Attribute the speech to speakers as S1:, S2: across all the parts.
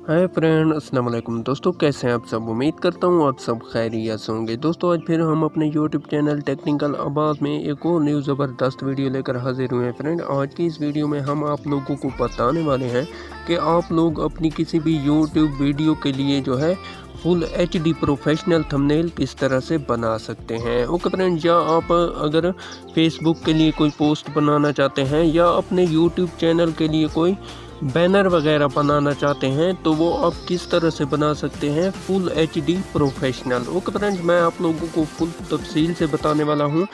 S1: Hi friend, अस्सलाम वालेकुम दोस्तों। कैसे हैं आप सब? उम्मीद करता हूँ आप सब खैरियत से होंगे। दोस्तों आज फिर हम अपने यूट्यूब चैनल टेक्निकल आबाद में एक और न्यू ज़बरदस्त वीडियो लेकर हाजिर हुए हैं। फ्रेंड आज की इस वीडियो में हम आप लोगों को बताने वाले हैं कि आप लोग अपनी किसी भी यूट्यूब वीडियो के लिए जो है फुल HD प्रोफेशनल थंबनेल किस तरह से बना सकते हैं। ओके फ्रेंड, या आप अगर फेसबुक के लिए कोई पोस्ट बनाना चाहते हैं या अपने यूट्यूब चैनल के लिए कोई बैनर वगैरह बनाना चाहते हैं तो वो आप किस तरह से बना सकते हैं full HD professional. Okay friends, मैं आप लोगों को फुल तफसील से बताने वाला हूं।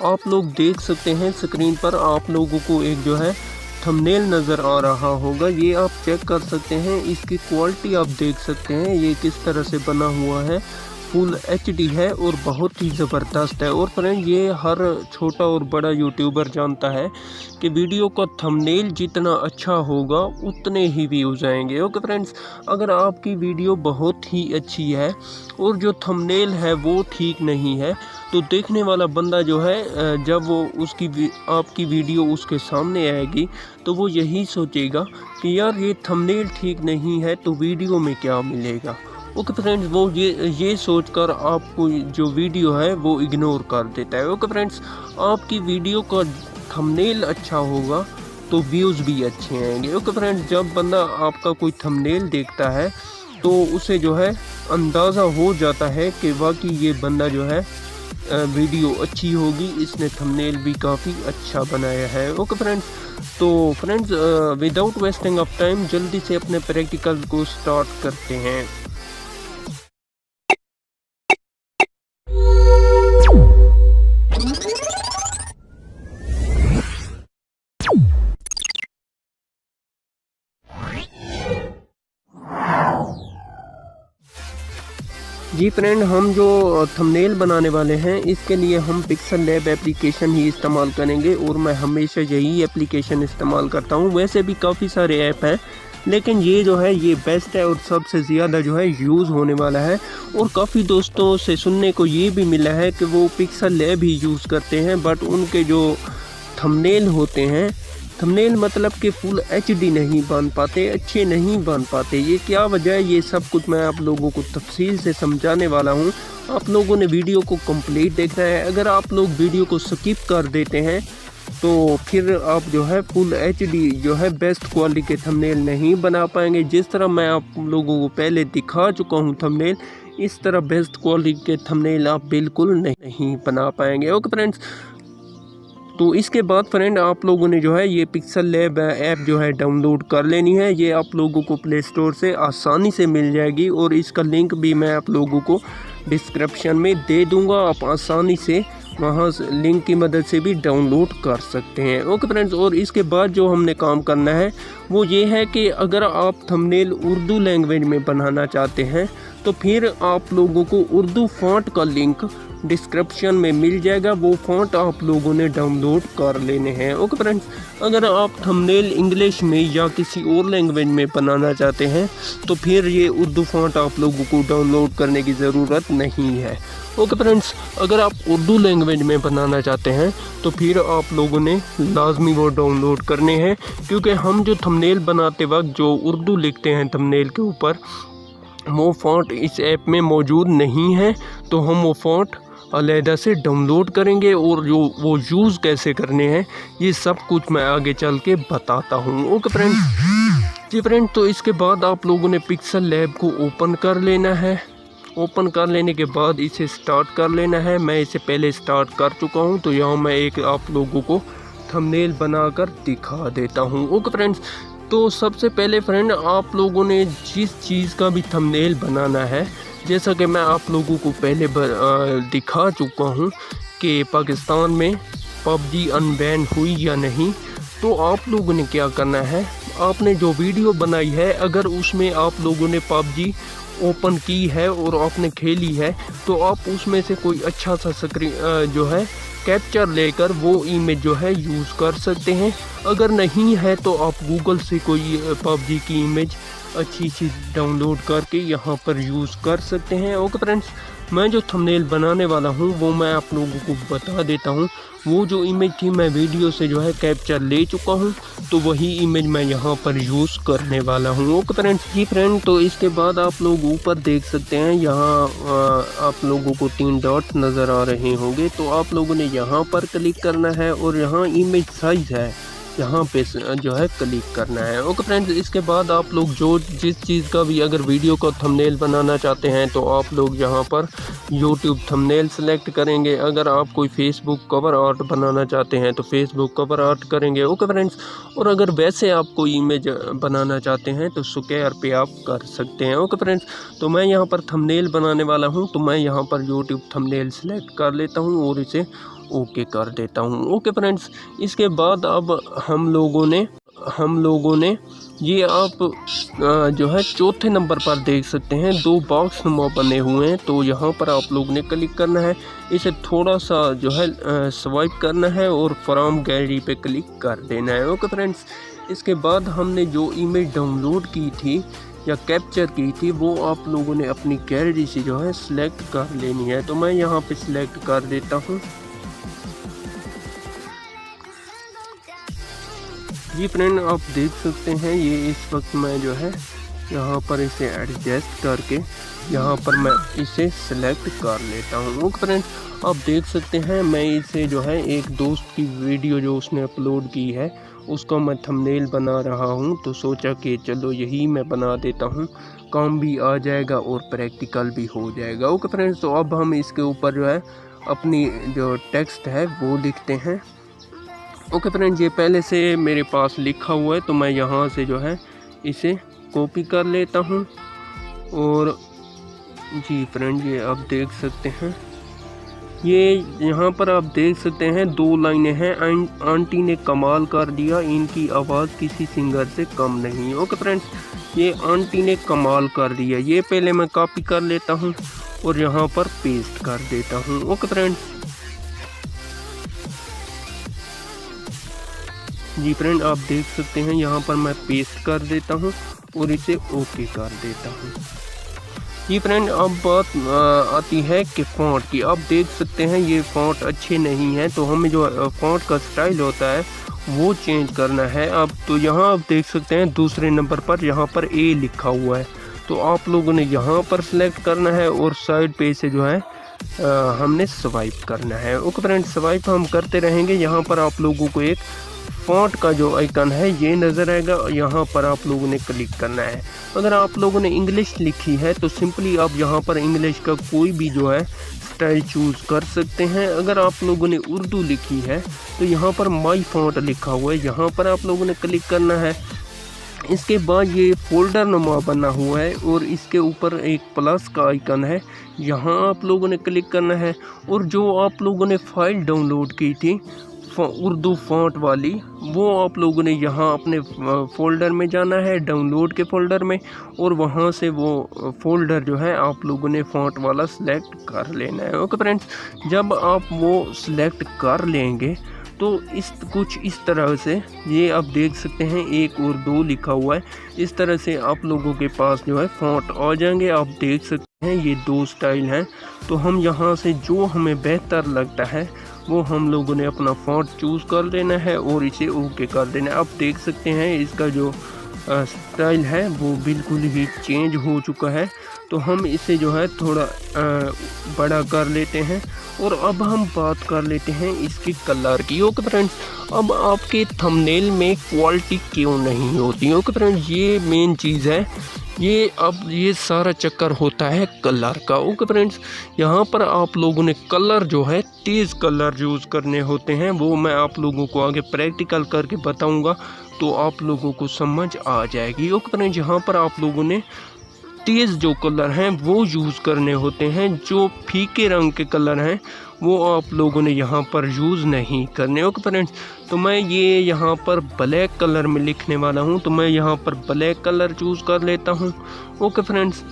S1: आप लोग देख सकते हैं स्क्रीन पर आप लोगों को एक जो है थंबनेल नज़र आ रहा होगा, ये आप चेक कर सकते हैं। इसकी क्वालिटी आप देख सकते हैं ये किस तरह से बना हुआ है, फुल HD है और बहुत ही ज़बरदस्त है। और फ्रेंड ये हर छोटा और बड़ा यूट्यूबर जानता है कि वीडियो का थंबनेल जितना अच्छा होगा उतने ही व्यूज़ आएंगे। ओके फ्रेंड्स, अगर आपकी वीडियो बहुत ही अच्छी है और जो थंबनेल है वो ठीक नहीं है तो देखने वाला बंदा जो है जब वो आपकी वीडियो उसके सामने आएगी तो वो यही सोचेगा कि यार ये थंबनेल ठीक नहीं है तो वीडियो में क्या मिलेगा। ओके फ्रेंड्स, वो ये सोचकर आपको जो वीडियो है वो इग्नोर कर देता है। ओके फ्रेंड्स, आपकी वीडियो का थंबनेल अच्छा होगा तो व्यूज़ भी अच्छे आएंगे। ओके फ्रेंड्स, जब बंदा आपका कोई थंबनेल देखता है तो उसे जो है अंदाज़ा हो जाता है कि वाकई ये बंदा जो है वीडियो अच्छी होगी, इसने थंबनेल भी काफ़ी अच्छा बनाया है। ओके फ्रेंड्स, तो friends without wasting of time जल्दी से अपने प्रैक्टिकल को स्टार्ट करते हैं। जी फ्रेंड, हम जो थंबनेल बनाने वाले हैं इसके लिए हम पिक्सल लैब एप्लीकेशन ही इस्तेमाल करेंगे और मैं हमेशा यही एप्लीकेशन इस्तेमाल करता हूं। वैसे भी काफ़ी सारे ऐप हैं लेकिन ये जो है ये बेस्ट है और सबसे ज़्यादा जो है यूज़ होने वाला है। और काफ़ी दोस्तों से सुनने को ये भी मिला है कि वो पिक्सल लैब ही यूज़ करते हैं बट उनके जो थंबनेल होते हैं, थंबनेल मतलब कि फुल HD नहीं बन पाते, अच्छे नहीं बन पाते। ये क्या वजह है, ये सब कुछ मैं आप लोगों को तफसील से समझाने वाला हूँ। आप लोगों ने वीडियो को कंप्लीट देखना है। अगर आप लोग वीडियो को स्किप कर देते हैं तो फिर आप जो है फुल HD जो है बेस्ट क्वालिटी के थंबनेल नहीं बना पाएंगे। जिस तरह मैं आप लोगों को पहले दिखा चुका हूँ थंबनेल, इस तरह बेस्ट क्वालिटी के थंबनेल आप बिल्कुल नहीं बना पाएंगे। ओके फ्रेंड्स, तो इसके बाद फ्रेंड आप लोगों ने जो है ये पिक्सल लैब ऐप जो है डाउनलोड कर लेनी है। ये आप लोगों को प्ले स्टोर से आसानी से मिल जाएगी और इसका लिंक भी मैं आप लोगों को डिस्क्रिप्शन में दे दूंगा। आप आसानी से वहाँ लिंक की मदद से भी डाउनलोड कर सकते हैं। ओके फ्रेंड्स, और इसके बाद जो हमने काम करना है वो ये है कि अगर आप थंबनेल उर्दू लैंग्वेज में बनाना चाहते हैं तो फिर आप लोगों को उर्दू फॉन्ट का लिंक डिस्क्रिप्शन में मिल जाएगा। वो फॉन्ट आप लोगों ने डाउनलोड कर लेने हैं। ओके फ्रेंड्स, अगर आप थंबनेल इंग्लिश में या किसी और लैंग्वेज में बनाना चाहते हैं तो फिर ये उर्दू फॉन्ट आप लोगों को डाउनलोड करने की ज़रूरत नहीं है। ओके फ्रेंड्स, अगर आप उर्दू लैंग्वेज में बनाना चाहते हैं तो फिर आप लोगों ने लाजमी वो डाउनलोड करने हैं, क्योंकि हम जो थंबनेल बनाते वक्त जो उर्दू लिखते हैं थंबनेल के ऊपर वो फॉन्ट इस ऐप में मौजूद नहीं है। तो हम वो फॉन्ट अलहदा से डाउनलोड करेंगे और जो वो यूज़ कैसे करने हैं ये सब कुछ मैं आगे चल के बताता हूँ। ओके फ्रेंड्स, जी फ्रेंड, तो इसके बाद आप लोगों ने पिक्सल लैब को ओपन कर लेना है। ओपन कर लेने के बाद इसे स्टार्ट कर लेना है। मैं इसे पहले स्टार्ट कर चुका हूँ तो यहाँ मैं एक आप लोगों को थंबनेल बनाकर दिखा देता हूँ। ओके फ्रेंड्स, तो सबसे पहले फ्रेंड आप लोगों ने जिस चीज़ का भी थंबनेल बनाना है, जैसा कि मैं आप लोगों को पहले दिखा चुका हूँ कि पाकिस्तान में PUBG अनबैन हुई या नहीं, तो आप लोगों ने क्या करना है, आपने जो वीडियो बनाई है अगर उसमें आप लोगों ने PUBG ओपन की है और आपने खेली है तो आप उसमें से कोई अच्छा सा स्क्रीन जो है कैप्चर लेकर वो इमेज जो है यूज़ कर सकते हैं। अगर नहीं है तो आप गूगल से कोई PUBG की इमेज अच्छी सी डाउनलोड करके यहाँ पर यूज़ कर सकते हैं। ओके फ्रेंड्स, मैं जो थंबनेल बनाने वाला हूँ वो मैं आप लोगों को बता देता हूँ। वो जो इमेज थी मैं वीडियो से जो है कैप्चर ले चुका हूँ, तो वही इमेज मैं यहाँ पर यूज़ करने वाला हूँ। Okay friends. जी फ्रेंड, तो इसके बाद आप लोग ऊपर देख सकते हैं, यहाँ आप लोगों को 3 डॉट्स नज़र आ रहे होंगे। तो आप लोगों ने यहाँ पर क्लिक करना है और यहाँ इमेज साइज़ है, यहाँ पे जो है क्लिक करना है। Okay friends. इसके बाद आप लोग जिस चीज़ का भी अगर वीडियो का थंबनेल बनाना चाहते हैं तो आप लोग यहाँ पर यूट्यूब थंबनेल सेलेक्ट करेंगे। अगर आप कोई फेसबुक कवर आर्ट बनाना चाहते हैं तो फेसबुक कवर आर्ट करेंगे। Okay friends. और अगर वैसे आप कोई इमेज बनाना चाहते हैं तो स्क्वायर पे आप कर सकते हैं। Okay friends. तो मैं यहाँ पर थंबनेल बनाने वाला हूँ, तो मैं यहाँ पर यूट्यूब थंबनेल सेलेक्ट कर लेता हूँ और इसे ओके कर देता हूँ। Okay friends. इसके बाद अब हम लोगों ने ये आप जो है चौथे नंबर पर देख सकते हैं 2 बॉक्स नुमा बने हुए हैं। तो यहाँ पर आप लोग ने क्लिक करना है, इसे थोड़ा सा जो है स्वाइप करना है और फ्रॉम गैलरी पे क्लिक कर देना है। Okay friends. इसके बाद हमने जो इमेज डाउनलोड की थी या कैप्चर की थी वो आप लोगों ने अपनी गैलरी से जो है सिलेक्ट कर लेनी है। तो मैं यहाँ पे सिलेक्ट कर देता हूँ। जी फ्रेंड, आप देख सकते हैं ये इस वक्त मैं जो है यहाँ पर इसे एडजस्ट करके यहाँ पर मैं इसे सिलेक्ट कर लेता हूँ। ओके फ्रेंड, आप देख सकते हैं मैं इसे जो है एक दोस्त की वीडियो जो उसने अपलोड की है उसका मैं थंबनेल बना रहा हूँ, तो सोचा कि चलो यही मैं बना देता हूँ, काम भी आ जाएगा और प्रैक्टिकल भी हो जाएगा। Okay friends. तो अब हम इसके ऊपर जो है अपनी जो टेक्स्ट है वो लिखते हैं। ओके फ्रेंड्स, ये पहले से मेरे पास लिखा हुआ है, तो मैं यहाँ से जो है इसे कॉपी कर लेता हूँ। और जी फ्रेंड, ये आप देख सकते हैं, ये यहाँ पर आप देख सकते हैं 2 लाइनें हैं। आंटी ने कमाल कर दिया, इनकी आवाज़ किसी सिंगर से कम नहीं। ओके फ्रेंड्स, ये आंटी ने कमाल कर दिया, ये पहले मैं कॉपी कर लेता हूँ और यहाँ पर पेस्ट कर देता हूँ। Okay friends. जी फ्रेंड, आप देख सकते हैं यहाँ पर मैं पेस्ट कर देता हूँ और इसे ओके कर देता हूँ। जी फ्रेंड, अब बात आती है कि फ़ॉन्ट की। आप देख सकते हैं ये फ़ॉन्ट अच्छे नहीं है, तो हमें जो फ़ॉन्ट का स्टाइल होता है वो चेंज करना है। अब तो यहाँ आप देख सकते हैं दूसरे नंबर पर यहाँ पर ए लिखा हुआ है, तो आप लोगों ने यहाँ पर सिलेक्ट करना है और साइड पे से जो है हमने स्वाइप करना है। ओके फ्रेंड, स्वाइप हम करते रहेंगे। यहाँ पर आप लोगों को एक फ़ॉन्ट का जो आइकन है ये नज़र आएगा, यहाँ पर आप लोगों ने क्लिक करना है। अगर आप लोगों ने इंग्लिश लिखी है तो सिंपली आप यहाँ पर इंग्लिश का कोई भी जो है स्टाइल चूज़ कर सकते हैं। अगर आप लोगों ने उर्दू लिखी है तो यहाँ पर माई फ़ॉन्ट लिखा हुआ है, यहाँ पर आप लोगों ने क्लिक करना है। इसके बाद ये फोल्डर नुमा बना हुआ है और इसके ऊपर एक प्लस का आइकन है, यहाँ आप लोगों ने क्लिक करना है। और जो आप लोगों ने फ़ाइल डाउनलोड की थी उर्दू फ़ॉन्ट वाली, वो आप लोगों ने यहाँ अपने फ़ोल्डर में जाना है, डाउनलोड के फ़ोल्डर में, और वहाँ से वो फ़ोल्डर जो है आप लोगों ने फ़ॉन्ट वाला सिलेक्ट कर लेना है। ओके फ्रेंड्स, जब आप वो सिलेक्ट कर लेंगे तो कुछ इस तरह से ये आप देख सकते हैं 1 और 2 लिखा हुआ है, इस तरह से आप लोगों के पास जो है फ़ॉन्ट आ जाएंगे। आप देख सकते हैं ये 2 स्टाइल हैं, तो हम यहाँ से जो हमें बेहतर लगता है वो हम लोगों ने अपना फ़ॉन्ट चूज़ कर लेना है और इसे ओके कर देना है। आप देख सकते हैं इसका जो स्टाइल है वो बिल्कुल ही चेंज हो चुका है, तो हम इसे जो है थोड़ा बड़ा कर लेते हैं। और अब हम बात कर लेते हैं इसकी कलर की। ओके फ्रेंड्स, अब आपके थंबनेल में क्वालिटी क्यों नहीं होती? ओके फ्रेंड्स, ये मेन चीज़ है। ये सारा चक्कर होता है कलर का। ओके फ्रेंड्स, यहाँ पर आप लोगों ने कलर जो है तेज़ कलर यूज़ करने होते हैं, वो मैं आप लोगों को आगे प्रैक्टिकल करके बताऊँगा, तो आप लोगों को समझ आ जाएगी। ओके फ्रेंड्स, यहाँ पर आप लोगों ने तेज़ जो कलर हैं वो यूज़ करने होते हैं, जो फीके रंग के कलर हैं वो आप लोगों ने यहाँ पर यूज़ नहीं करने। ओके फ्रेंड्स, तो मैं ये यहाँ पर ब्लैक कलर में लिखने वाला हूँ, तो मैं यहाँ पर ब्लैक कलर चूज़ कर लेता हूँ। ओके फ्रेंड्स,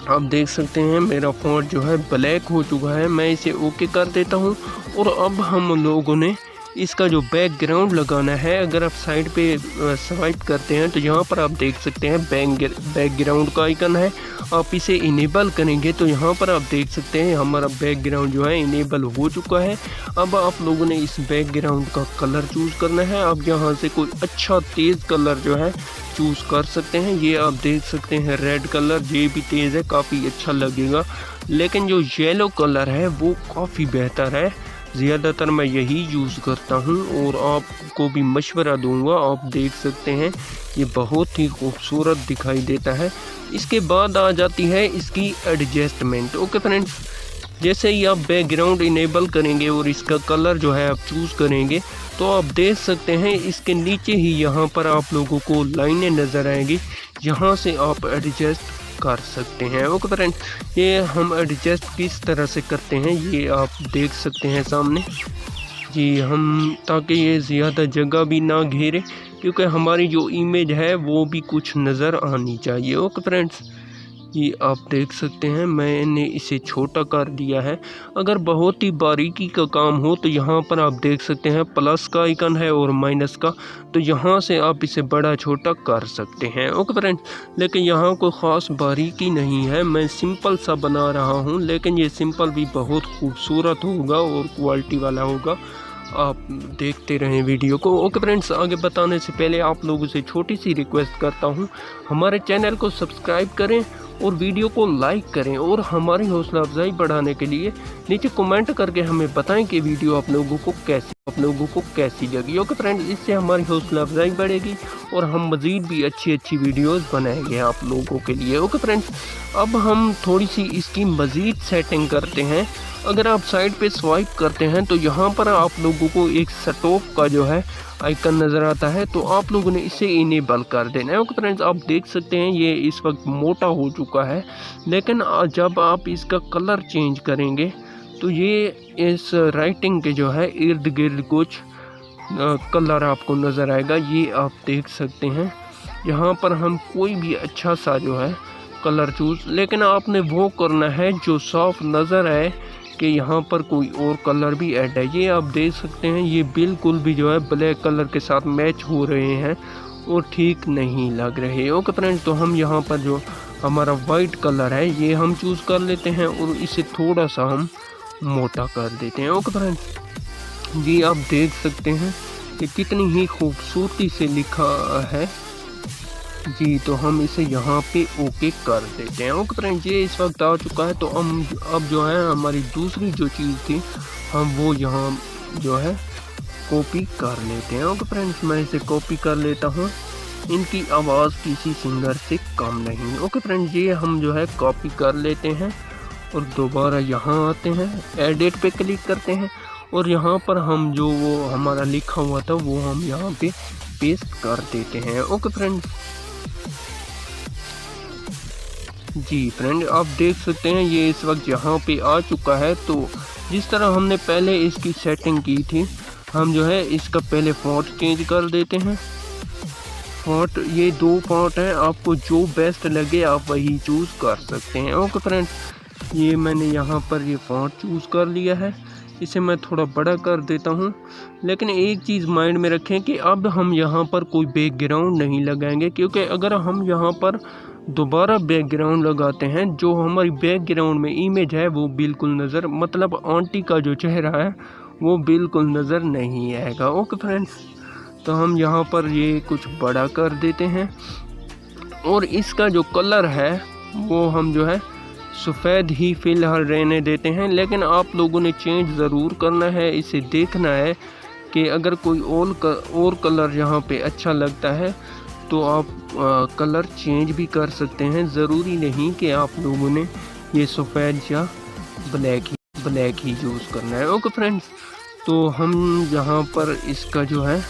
S1: आप देख सकते हैं मेरा फ़ॉन्ट जो है ब्लैक हो चुका है, मैं इसे ओके कर देता हूँ। और अब हम लोगों ने इसका जो बैकग्राउंड लगाना है, अगर आप साइड पे स्वाइप करते हैं तो यहाँ पर आप देख सकते हैं बैकग्राउंड का आइकन है। आप इसे इनेबल करेंगे तो यहाँ पर आप देख सकते हैं हमारा बैकग्राउंड जो है इनेबल हो चुका है। अब आप लोगों ने इस बैकग्राउंड का कलर चूज़ करना है। आप यहाँ से कोई अच्छा तेज़ कलर जो है चूज़ कर सकते हैं। ये आप देख सकते हैं रेड कलर, ये भी तेज़ है, काफ़ी अच्छा लगेगा। लेकिन जो येलो कलर है वो काफ़ी बेहतर है, ज़्यादातर मैं यही यूज़ करता हूँ और आपको भी मशवरा दूंगा। आप देख सकते हैं ये बहुत ही खूबसूरत दिखाई देता है। इसके बाद आ जाती है इसकी एडजस्टमेंट। ओके फ्रेंड्स, जैसे ही आप बैकग्राउंड इनेबल करेंगे और इसका कलर जो है आप चूज़ करेंगे तो आप देख सकते हैं इसके नीचे ही यहाँ पर आप लोगों को लाइनें नज़र आएंगी, यहाँ से आप एडजस्ट कर सकते हैं। ओके फ्रेंड्स, ये हम एडजस्ट किस तरह से करते हैं ये आप देख सकते हैं सामने जी, हम ताकि ये ज़्यादा जगह भी ना घेरे, क्योंकि हमारी जो इमेज है वो भी कुछ नज़र आनी चाहिए। ओके फ्रेंड्स, ये आप देख सकते हैं मैंने इसे छोटा कर दिया है। अगर बहुत ही बारीकी का काम हो तो यहाँ पर आप देख सकते हैं प्लस का आइकन है और माइनस का, तो यहाँ से आप इसे बड़ा छोटा कर सकते हैं। ओके फ्रेंड्स, लेकिन यहाँ कोई ख़ास बारीकी नहीं है, मैं सिंपल सा बना रहा हूँ, लेकिन ये सिंपल भी बहुत खूबसूरत होगा और क्वालिटी वाला होगा। आप देखते रहें वीडियो को। ओके फ्रेंड्स, आगे बताने से पहले आप लोगों से छोटी सी रिक्वेस्ट करता हूँ, हमारे चैनल को सब्सक्राइब करें और वीडियो को लाइक करें और हमारी हौसला अफजाई बढ़ाने के लिए नीचे कमेंट करके हमें बताएं कि वीडियो आप लोगों को कैसी लगी। ओके फ्रेंड्स, इससे हमारी हौसला अफजाई बढ़ेगी और हम मज़ीद भी अच्छी वीडियोस बनाएंगे आप लोगों के लिए। ओके फ्रेंड्स, अब हम थोड़ी सी इसकी मज़ीद सेटिंग करते हैं। अगर आप साइड पे स्वाइप करते हैं तो यहाँ पर आप लोगों को एक स्टॉप का जो है आइकन नज़र आता है, तो आप लोगों ने इसे इनेबल कर देना है। ओके फ्रेंड्स, आप देख सकते हैं ये इस वक्त मोटा हो चुका है, लेकिन जब आप इसका कलर चेंज करेंगे तो ये इस राइटिंग के जो है इर्द गिर्द कुछ कलर आपको नज़र आएगा। ये आप देख सकते हैं यहाँ पर हम कोई भी अच्छा सा जो है कलर चूज़, लेकिन आपने वो करना है जो साफ नज़र आए कि यहाँ पर कोई और कलर भी ऐड है। ये आप देख सकते हैं ये बिल्कुल भी जो है ब्लैक कलर के साथ मैच हो रहे हैं और ठीक नहीं लग रहे। ओके फ्रेंड्स, तो हम यहाँ पर जो हमारा वाइट कलर है ये हम चूज़ कर लेते हैं और इसे थोड़ा सा हम मोटा कर देते हैं। ओके फ्रेंड्स, जी आप देख सकते हैं कि कितनी ही खूबसूरती से लिखा है जी, तो हम इसे यहाँ पे ओके कर देते हैं। ओके फ्रेंड्स, ये इस वक्त आ चुका है, तो हम अब जो है हमारी दूसरी जो चीज़ थी हम वो यहाँ जो है कॉपी कर लेते हैं। ओके फ्रेंड्स, मैं इसे कॉपी कर लेता हूँ, इनकी आवाज़ किसी सिंगर से कम नहीं। ओके फ्रेंड्स, ये हम जो है कॉपी कर लेते हैं और दोबारा यहाँ आते हैं, एडिट पे क्लिक करते हैं और यहाँ पर हम जो वो हमारा लिखा हुआ था वो हम यहाँ पे पेस्ट कर देते हैं। ओके फ्रेंड्स, जी फ्रेंड, आप देख सकते हैं ये इस वक्त यहाँ पे आ चुका है। तो जिस तरह हमने पहले इसकी सेटिंग की थी, हम जो है इसका पहले फॉन्ट चेंज कर देते हैं। फॉन्ट ये 2 फॉन्ट हैं, आपको जो बेस्ट लगे आप वही चूज़ कर सकते हैं। ओके फ्रेंड्स, ये मैंने यहाँ पर ये फॉन्ट चूज़ कर लिया है, इसे मैं थोड़ा बड़ा कर देता हूँ। लेकिन एक चीज़ माइंड में रखें कि अब हम यहाँ पर कोई बैकग्राउंड नहीं लगाएंगे, क्योंकि अगर हम यहाँ पर दोबारा बैकग्राउंड लगाते हैं जो हमारी बैकग्राउंड में इमेज है वो बिल्कुल नज़र, मतलब आंटी का जो चेहरा है वो बिल्कुल नज़र नहीं आएगा। ओके फ्रेंड्स, तो हम यहाँ पर ये कुछ बड़ा कर देते हैं और इसका जो कलर है वो हम जो है सफ़ेद ही फ़िलहाल रहने देते हैं। लेकिन आप लोगों ने चेंज ज़रूर करना है, इसे देखना है कि अगर कोई और कलर यहाँ पे अच्छा लगता है तो आप कलर चेंज भी कर सकते हैं। ज़रूरी नहीं कि आप लोगों ने ये सफ़ेद या ब्लैक ही यूज़ करना है। ओके फ्रेंड्स, तो हम यहाँ पर इसका जो है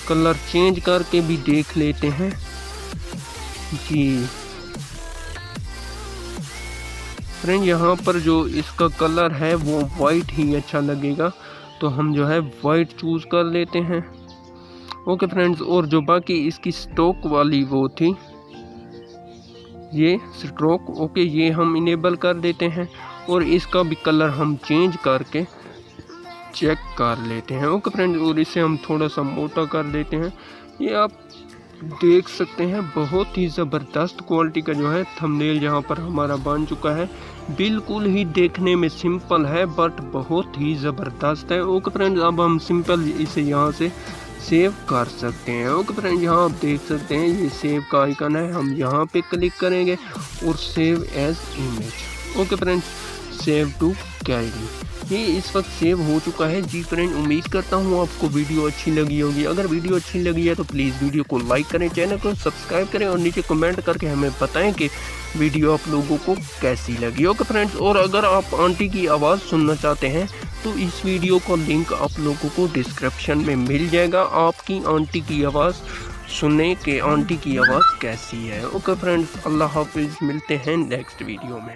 S1: कलर चेंज करके भी देख लेते हैं जी। फ्रेंड, यहाँ पर जो इसका कलर है वो वाइट ही अच्छा लगेगा, तो हम जो है वाइट चूज़ कर लेते हैं। ओके फ्रेंड्स, और जो बाकी इसकी स्ट्रोक वाली वो थी ये स्ट्रोक, ओके, ये हम इनेबल कर देते हैं और इसका भी कलर हम चेंज करके चेक कर लेते हैं। ओके फ्रेंड्स, और इसे हम थोड़ा सा मोटा कर देते हैं। ये आप देख सकते हैं बहुत ही ज़बरदस्त क्वालिटी का जो है थंबनेल यहाँ पर हमारा बन चुका है। बिल्कुल ही देखने में सिंपल है बट बहुत ही ज़बरदस्त है। ओके फ्रेंड्स, अब हम सिंपल इसे यहाँ से सेव कर सकते हैं। ओके फ्रेंड्स, यहाँ आप देख सकते हैं ये सेव का आइकन है, हम यहाँ पे क्लिक करेंगे और save as image. Okay friends, save to gallery, ये इस वक्त सेव हो चुका है। जी फ्रेंड, उम्मीद करता हूँ आपको वीडियो अच्छी लगी होगी। अगर वीडियो अच्छी लगी है तो प्लीज़ वीडियो को लाइक करें, चैनल को सब्सक्राइब करें और नीचे कमेंट करके हमें बताएं कि वीडियो आप लोगों को कैसी लगी। ओके फ्रेंड्स, और अगर आप आंटी की आवाज़ सुनना चाहते हैं तो इस वीडियो का लिंक आप लोगों को डिस्क्रिप्शन में मिल जाएगा। आपकी आंटी की आवाज़ सुनने के आंटी की आवाज़ कैसी है। ओके फ्रेंड्स, अल्लाह हाफिज़, मिलते हैं नेक्स्ट वीडियो में।